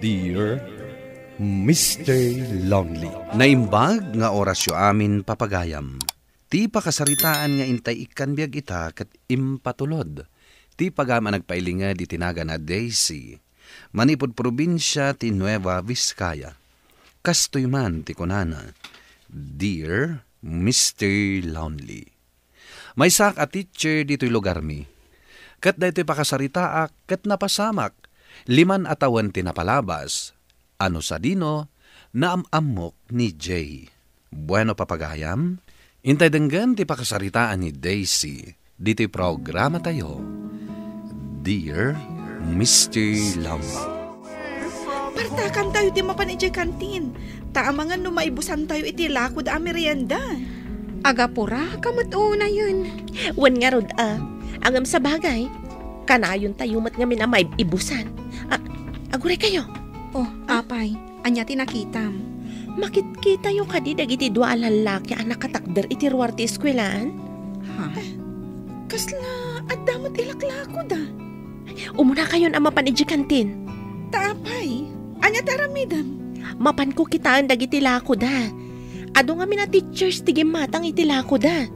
Dear Mr. Lonely. Naimbag nga orasyo amin papagayam. Ti pakasaritaan nga intay ikan biyag ita kat impatulod. Ti pagama nagpailinga di tinaga na Daisy. Manipod probinsya ti Nueva Vizcaya. Kastoy man ti kunana. Dear Mr. Lonely. May sak a teacher dito'y lugar mi. Kat dayto'y pakasaritaak kat napasamak. 5 atawan ti napalabas. Ano sa dino, naamamok ni Jay. Bueno papagayam, intay denggan ti pakasaritaan ni Daisy. Dito'y programa tayo. Dear Mr. Lonely. Partakan tayo di mapanidjay kantin. Taamangan no maibusan tayo iti lakod a merienda. Agapura, kamutuna yun. Wan nga rod, angam sa bagay. Kanayon tayo mat nga minamay ibusan. Aguray kayo. Oh, apay, anya tinakitam. Makit-kita yung kadi dagiti dua lalaki ang nakatakder iti ruwar ti eskwelaan. Ha? Kasla, at damot ilaklako da. Umuna kayon ang mapanidji kantin. Taapay, anya taramidam. Mapan ko kitaan dagiti lako da. Ado nga mina teachers ti gimatang iti lako da.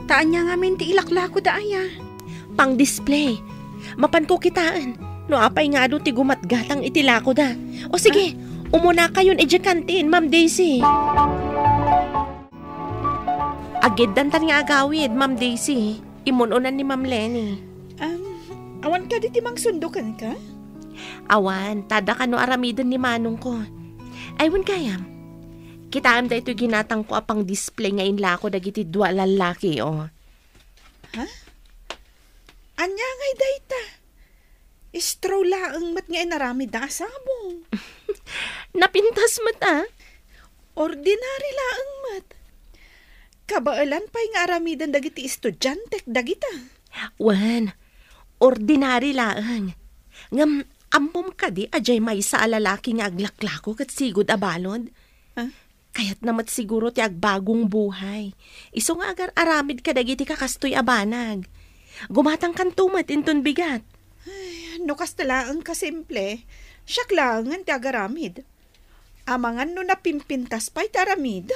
Taan niya nga min ti ilaklako da aya. Pang display. Mapan ko kitaan. No apay nga ado ti gumatgatang iti lako da. O sige, umuna kayon iti kantin, Ma'am Daisy. Agid dantan nga agawid, Ma'am Daisy. Imununan ni Ma'am Lenny. Awan ka di timang sundukan ka? Awan, tada ka no aramidan ni manong ko. Aywan kayam. Kitaam da ito ginatang ko apang display ngayon lako dagiti dua lalaki, oh. Ha? Anya ngay dayta? Straw laang mat nga inarami da sabong. Napintas mata. Ordinary laang mat. Kabaalan pa'y nga aramidan dagiti estudyantek dagita. Wan, ordinary laang. Ngam, ampom ka di ajay may sa alalaki nga aglaklako kat sigod abalod. Huh? Kaya't namat siguro ti agbagong buhay. Iso nga agar aramid ka dagiti kakastoy abanag. Gumatang kantumat inton bigat. No kastalaan kasimple, siyak lang ti agaramid. Amangan no napimpintas pa'y taramid.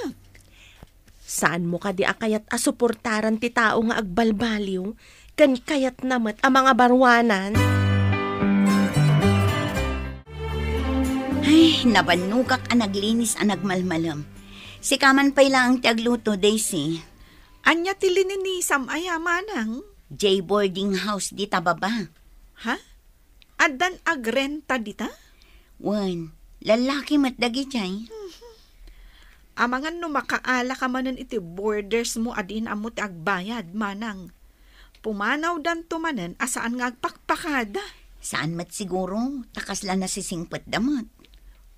Saan mo ka di akayat asuportaran ti tao nga agbalbaliw, kan kayat namat ang mga barwanan? Ay, nabanukak ang naglinis ang nagmalmalam. Si kaman pa'y lang ti agluto, Daisy. Anya tilinin ni Samaya manang? J boarding house di tababa. Ha? Adan agrenta dita? Wan, lalaki matdagi jay. Amangan no makaala ka manan iti borders mo adin amo ti agbayad manang. Pumanaw dan tumanan asaan nga agpakpakada. Saan mat siguro, takas lang nasisingpot damot.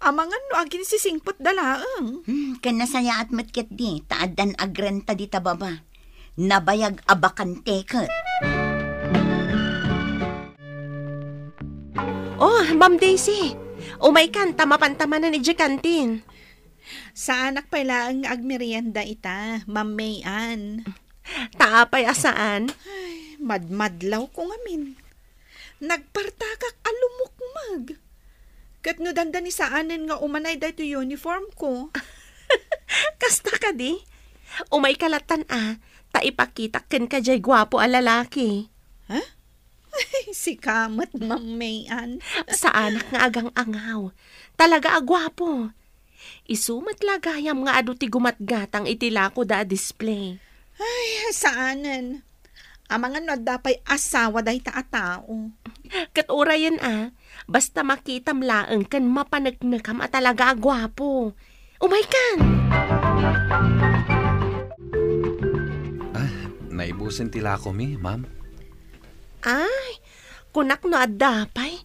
Amangan no agin sisingpot dalaang. Kan nasaya at matkit di, taadan agrenta di tababa. Nabayag abakante kat. Oh, Ma'am Daisy. Umay kan, tamapan-tamanan ni kantin. Sa anak pa lang agmerienda ita, Ma'am Mayan. Taapay asaan? Ay, madmadlaw ko ngamin. Nagpartakak alumukmag. Kat no dandan ni saanin nga umanay dahito uniform ko. Kasta ka di? Umay kalatan taipakita ken ka jay gwapo a lalaki. Ha? Ay, si kamat, Ma'am Mayan. Sa anak nga agang angaw. Talaga agwapo. Isumat lagayam nga adu ti gumatgatang itilako da display. Ay, saanan? Amangan no dapay asawa day ta tao. Kat urayan basta makitam laeng kan mapanagnakam at talaga agwapo. Umay kan! Naibusin tila ko mi, ma'am. Ay, kunak no adapay.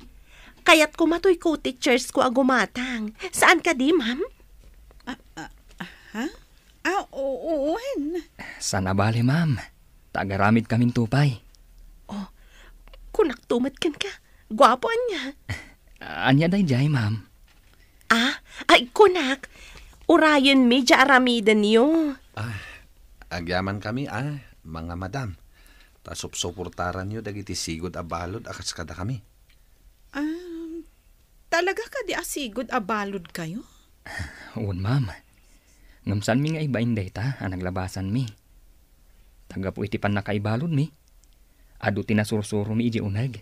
Kaya't kumatoy ko teachers ko agumatang. Saan ka di, ma'am? Ha? Oo. Sana bali, ma'am. Tagaramid kaming tupay. Oh, kunak tumat kan ka. Gwapo anya. Anya day jay, ma'am. Ay kunak. Urayan mi dya aramidan niyo. Agyaman kami, mga madam. Tasop-suportaran nyo dagiti sigod abalod akas kada kami. Talaga ka di asigod abalod kayo? Uwan, ma'am. Ngamsan mi nga ibain dayta, ang naglabasan mi. Taga po iti pan nakaibalod mi. Adu tinasursuro mi iji unag.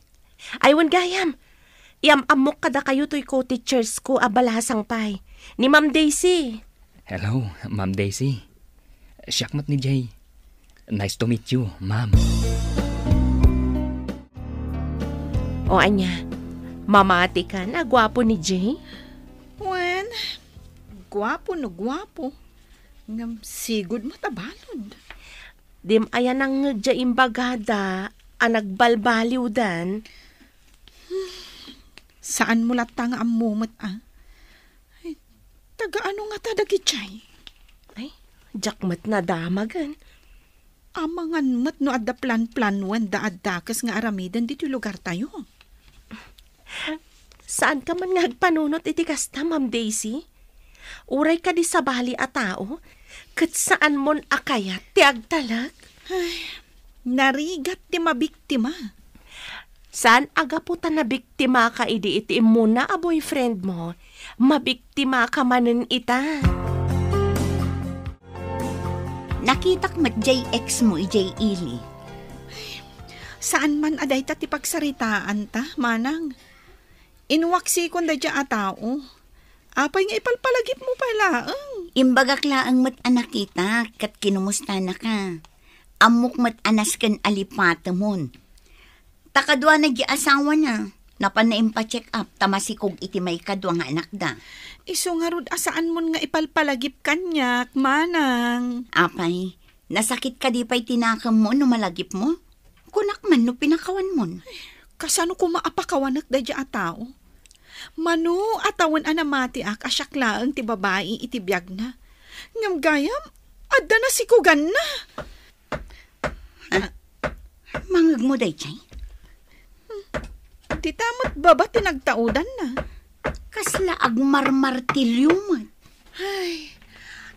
Aywan gayam. Iam-amok kada kayo to'y co-teachers ko abalasang pay. Ni Ma'am Daisy. Hello, Ma'am Daisy. Siyakmat ni Jay. Nice to meet you, ma'am. O anya, mamati ka na, gwapo ni Jay. Wen, gwapo no gwapo. Ngam sigod mo tabalod. Dim ayan ang Jay imbagada, ang nagbalbaliw dan. Saan mo latang ang mumot Ay, taga ano nga tadagi chay? Ay, jakmat na damagan. Amangan mat no adda plan-planuan da addakas nga aramidan dito lugar tayo. Saan ka man nga agpanunot iti kasta, Ma'am Daisy? Uray ka di sa bali a tao, kat saan mon akayat ti agtalag? Narigat ti mabiktima. Saan agaputan na biktima ka idi iti muna a boyfriend mo? Mabiktima ka manen ita. Nakitak mat JX mo ijay ili. Saan man aday ta ti pagsaritaan ta, manang? Inwaksi kon da dya a tao. Apay nga ipalpalagip mo pala. Imbagak laang mat anak kita, kat kinumusta na ka. Amok mat anas kan alipata mon. Takadwa na di asawa na. Napanaim pa check up, tamasikog iti may kadwa nga anak da. Iso nga rod asaan mon nga ipalpalagip kanyak, manang. Apay, nasakit ka di pa'y tinakam mo no malagip mo? Kunak man no pinakawan mon. Kasano ko maapakawanak da dya a tao? Mano atawan anamati ak asyaklaang ti babae iti biyag na. Ngam gayam, adda na sikugan na. Mangag mo day, chay? Di tamot baba tinagtaudan na. Kasla agmarmartilyo man.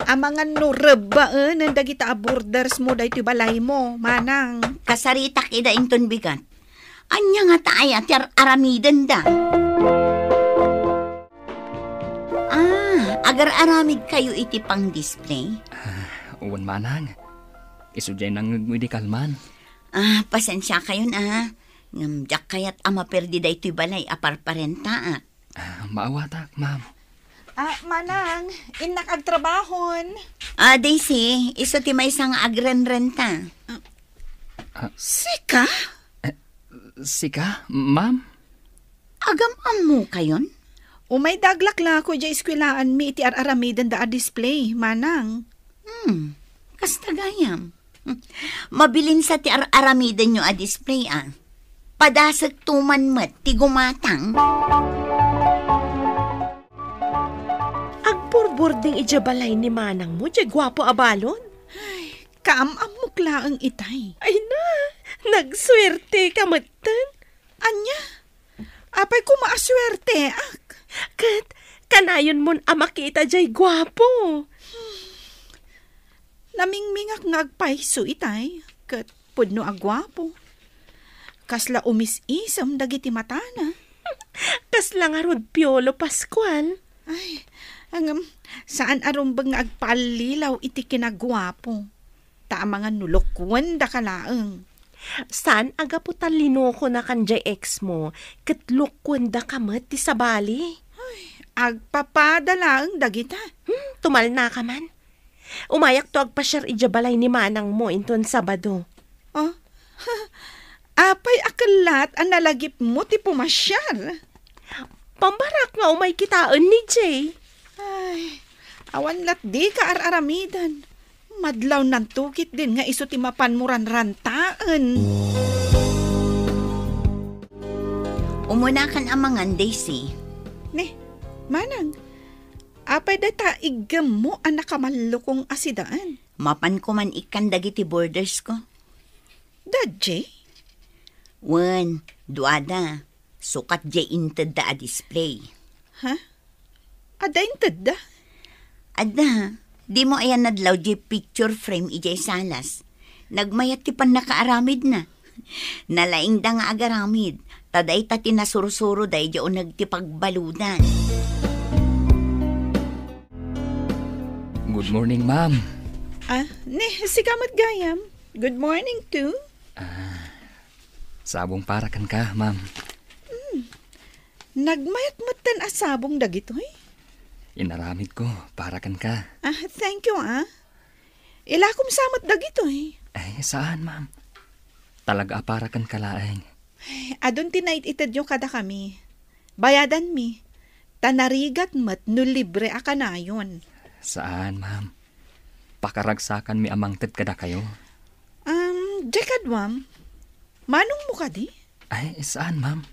Amangan no rebaan ang dagita aborders mo da iti balay mo, manang. Kasaritak ida inton bigat. Anya nga taaya ti aramidan da. Agar-aramid kayo iti pang display? Uwan, manang. Isudyay nang medical man. Pasensya kayo na. Ngamjak kayat ama perdi da ito'y balay aparparenta. Maawatak, ma'am. Manang, inak agtrabahon. Daisy, iso ti may isang agren-renta. Sika? Sika, ma'am? Agam mo kayon? Umay daglakla ko dya iskwilaan mi iti aramidan da a display, manang. Kastagayam. Mabilin sa ti aramidan nyo a display Padasag tuman mat ti gumatang. Agburburding ijabalay ni manang mo, dya gwapo abalon. Kaamamukla ang itay. Ay na, nagswerte ka matan. Anya, apay ko maaswerte ak. Kat, kanayon mon amakita jay gwapo. Namingmingak nga agpaiso itay, kat pudno agwapo. Kasla umis-isam dagiti matana. Kasla nga rod Piolo Pascual. Ay, saan arumbang nga agpalilaw iti kinagwapo. Taamangan nulokwan da kalaang. Saan agaputan linoko na kanjay ex mo, katlukwan da kamat ti sabali? Ay, agpapadala ang dagita. Tumal na ka man. Umayak to agpasyar ijabalay ni manang mo inton Sabado. Oh, apay akalat ang nalagip mo ti pumasyar. Pambarak nga umay kitaan ni Jay. Ay, awan lat di ka aramidan. Madlaw ng tukit din nga iso ti mapanmuran rantaan. Umunakan amangan, Daisy. Ne, manang, apay data igam mo ang nakamalukong asidaan. Mapan ko man ikan dagiti borders ko. Dadje? Wen, duada. Sukat jay inted da a display. Ha? Ada inted da? Ada. Di mo ayan nadlaw jay picture frame ijay salas. Nagmayat ti pan nakaaramid na. Nalaing da nga agaramid. Taday ta tinasurusuro day di o nagtipagbaludan. Good morning, ma'am. Si Kamat Gayam. Good morning too. Sabong para kan ka, ma'am. Nagmayat-matan asabong dagitoy. Inaramid ko para kan ka. Thank you Ilakom samat dagitoy. Ay, saan, ma'am? Talaga para kan kalaeng. Adon tinait itad yung kada kami. Bayadan mi. Tanarigat mat no libre akanayon. Saan, ma'am? Pakaragsakan mi amang ted kada kayo. Dekadwam. Manong mo ka di? Ay, saan, ma'am?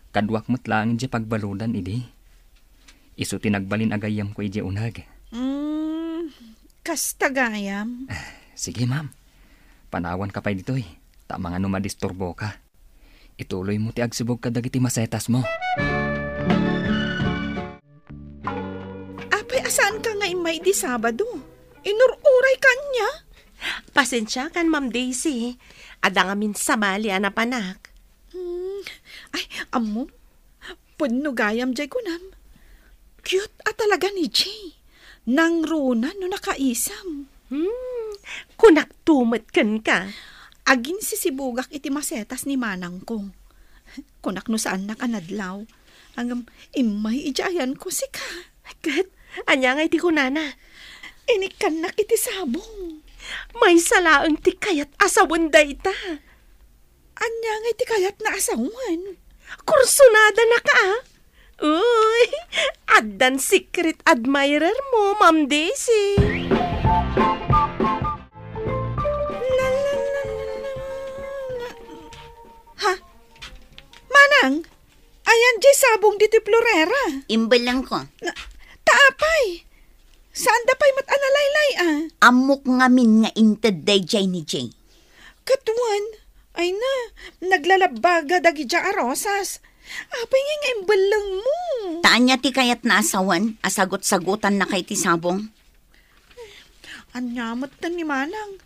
Kadwak mo't lang di pagbaludan, idi. Isu tinagbalin agayam ko iji unag. Kastagayam. Sige, ma'am. Panawan ka pa dito eh. Tama nga numadisturbo ka. Ituloy mo ti agsibog ka dagiti masetas mo. Apay, asaan ka nga imay di Sabado? Inururay ka niya? Pasensya kan, Ma'am Daisy. Ada nga min samali anapanak. Ay, amo. Punno gayam jay kunam. Cute talaga ni Jay. Nang runa no nakaisam. Kunak tumet kan ka. Agin sisibugak iti masetas ni manang ko. Kunak no saan nakanadlaw. Hanggang imay ijayan ko si ka. Kat, anya nga iti kunana. Inikanak iti sabong. May salaang ti kayat asawan day ta. Anya nga iti kayat na asawan. Kursunada na ka Uy, addan secret admirer mo, Ma'am Daisy. Ha? Manang, ayan di sabong dito Florera. Imbal lang ko. Taapay. Saan da pa'y matanalaylay Amok ngamin nga inted day jay ni Jay. Katuan, ay na, naglalabaga dagi dya arosas. Apay nga imbalang mo. Taan niya ti kayat na asawan, asagot-sagutan na kay ti sabong. Anyamot na ni Manang.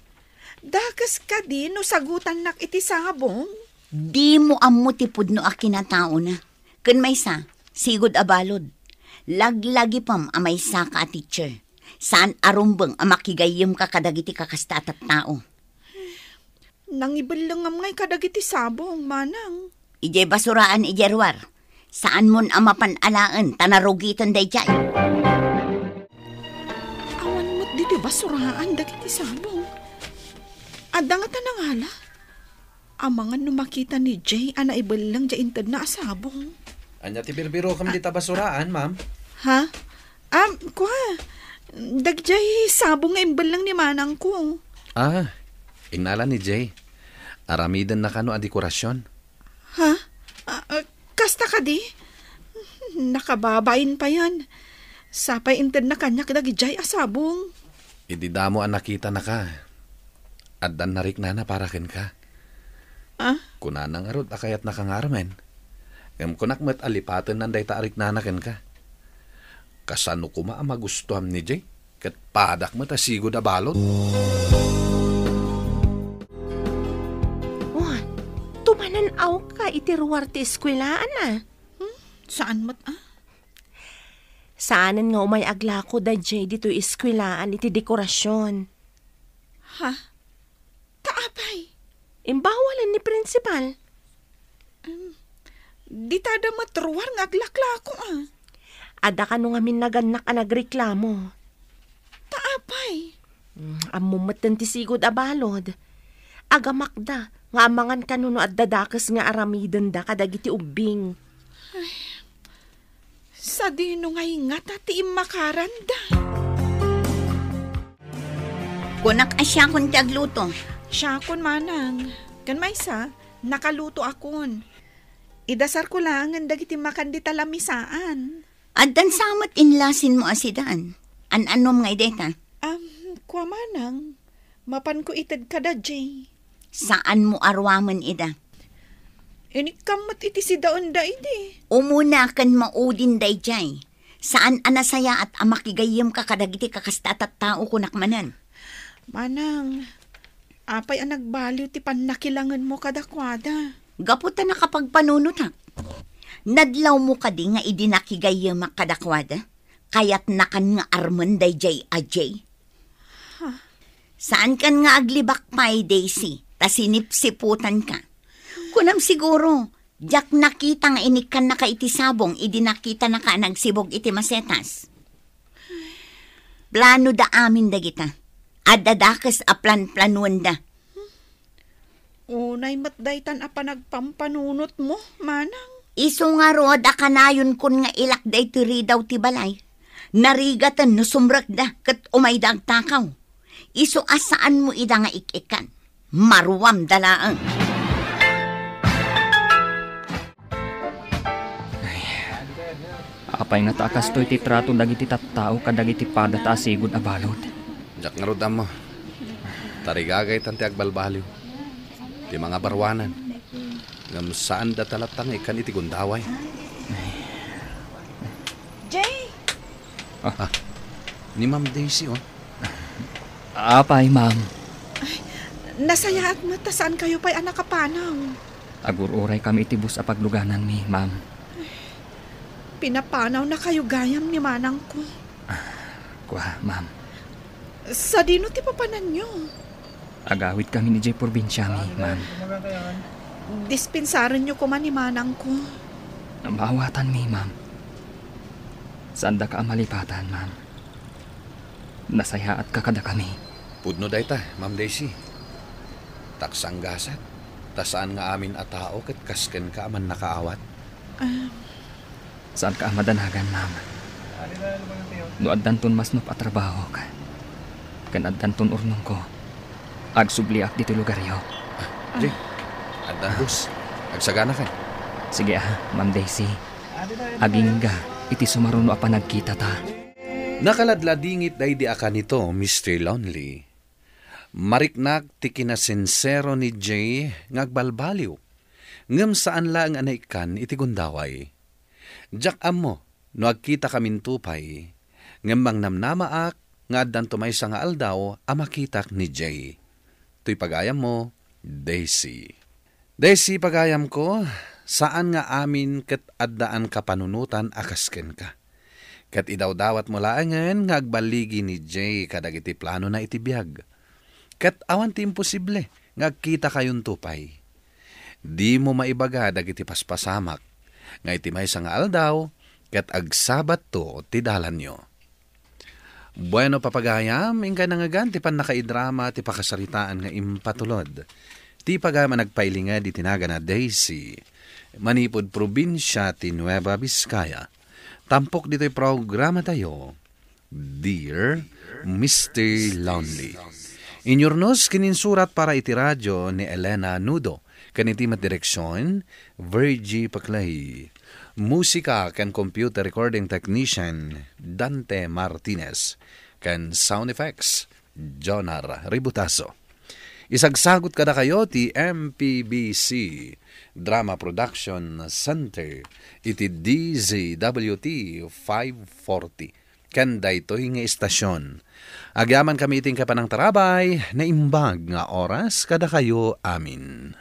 Dakas ka din no sagutan nak iti sabong. Di mo amo ti pudno a kinatao na. Kun may sa, sigod abalod. Laglagi pam amay sa ka teacher. Saan arumbang amakigayim ka kadagiti kakastatat tao. Nangibalang ngay kadagiti sabong, Manang. Ije basuraan ijerwar. Saan mon amapan alaan tanarugitan day jay. Awan mo't di basuraan dagiti sabong. Adda nga tanangala. Amangan numakita ni Jay ana ibalang dya intad na asabong. Anya ti birbiro kam di tabasuraan, ma'am. Ha? Kwa. Dagjay sabong nga imbalang ni Manang ko. Inala ni Jay. Aramidan na kano a dekorasyon. Ha? Kasta ka di? Nakababain pa yan. Sapay intad na kanya kadagijay asabong. Ididamo ang nakita na ka. Addan narik na para ken ka. Kunanang arod akayat nakangarmen. Kunak met alipatan nanday taarik na ken ka. Kasano kuma ang magustuhan ni Jay? Kat padak mo tasigod a balot. Tumananaw ka itiruwar ti eskwelaan Saan mo't Saanan nga umay agla ko da Jay dito eskwelaan iti dekorasyon. Ha? Taapay. Imbawalan ni principal. Di tada matruwar nga aglakla ko Ada ka nung amin naganak a nagreklamo. Taapay. Amumatan ti sigod abalod. Agamakda, nga amangan ka nuno at dadakas nga aramidan da kadagiti ubing. Sa dino ngay nga tati makaranda. Kunak asya kun ti agluto. Siya kon Manang. Kan maysa, nakaluto akon. Idasar ko lang ang dagiti makandi talamisaan. Addan samat inlasin mo asidan. An-anom nga ideta. Kwa Manang, mapan ko itad kada Jay. Saan mo arwaman ida? Inikamot iti si daon da iti. Umuna kan maudin day jay. Saan anasaya at amakigayim ka kadagiti kakastatat tao kunakmanan? Manang, apay ang nagbaliw ti panakilangan mo kadakwada. Gaputa na kapag panunutak. Nadlaw mo ka di nga idinakigay yung makadakwada. Kaya't nakan nga armanday jay ajay. Saan kan nga aglibak pa'y Daisy? Ta sinipsiputan ka. Kunam siguro, jak nakita nga inikan na ka iti sabong, idinakita na ka nagsibog iti masetas. Plano da amin da kita. Adadakas a plan-planuan da. Unay matdaytan apa nagpampanunot mo, manang. Iso nga rood a kanayon kun nga ilak da iti ridaw ti balay. Narigatan no sumrak da kat umay da agtakaw. Iso asaan mo ida nga ikikan. Maruwam dalaang. Apay nga takas to iti trato dagiti tattao kadagiti padat asigod a balod. Jak nga rodam mo. Tarigagay tanti agbalbaliw. Ti mga barwanan. Ngam saan da talatang ikan iti gundaway. Jay! Ni Ma'am Daisy, oh. Apay, ma'am. Nasaya at matasaan kayo pa'y anak kapanaw. Agururay kami iti bus a pagluganan mi, ma'am. Pinapanaw na kayo gayam ni manang ko. Kwa, ma'am. Sa dino ti papanan nyo? Agawid kami ni Jay Provincia mi, ma'am. Dispensaran nyo ko man ni manang ko. Mawatan mi, ma'am. Saan da ka malipatan, ma'am? Nasaya at kakada kami. Pudno day ta, Ma'am Daisy. Taksang gasat. Tasaan nga amin a tao kat kasken ka man nakaawat. Saan ka madanagan, ma'am? No addanton mas no patrabaho ka. Kan addanton urnong ko. Agsubliak dito lugaryo. Jay, addan bus. Agsagana ka. Sige Ma'am Daisy. Agingga, iti sumaruno apa nagkita ta. Nakaladladingit day di aka nito, Mr. Lonely. Mariknak ti kinasinsero ni Jay ngagbalbaliw. Ngem saan lang anaikan iti gundaway. Jak ammo, no agkita kamin tupay. Ngem bang namnamaak, nga addan tumaysa nga aldaw, amakitak ni Jay. Tuy pagayam mo, Daisy. Daisy, pagayam ko, saan nga amin ket addaan kapanunutan akasken ka. Kat idaw-dawat mo laangan nga agbaligi ni Jay kadagiti plano na itibiyag. Kat awan ti imposible nga agkita kayon tupay. Di mo maibaga dagiti paspasamak nga iti maysa nga aldaw kat agsabat to ti dalan nyo. Bueno papagayam, ingka nangagan ti pan nakaidrama ti pakasaritaan nga impatulod. Ti pagama nagpailinga di tinaga na Daisy, manipod probinsya ti Nueva Vizcaya. Tampok dito'y programa tayo, Dear Mr. Lonely. Inyornos kininsurat para iti radyo ni Elena Nudo, kaniti direksyon, Virgie Paclay. Musika kan computer recording technician, Dante Martinez. Kan sound effects, Jonar Ributaso. Isagsagot kada kayo ti MPBC Drama Production Center iti DZWT 540. Kanda ito'y nga istasyon. Agyaman kami iting kapanang tarabay na imbag nga oras kada kayo amin.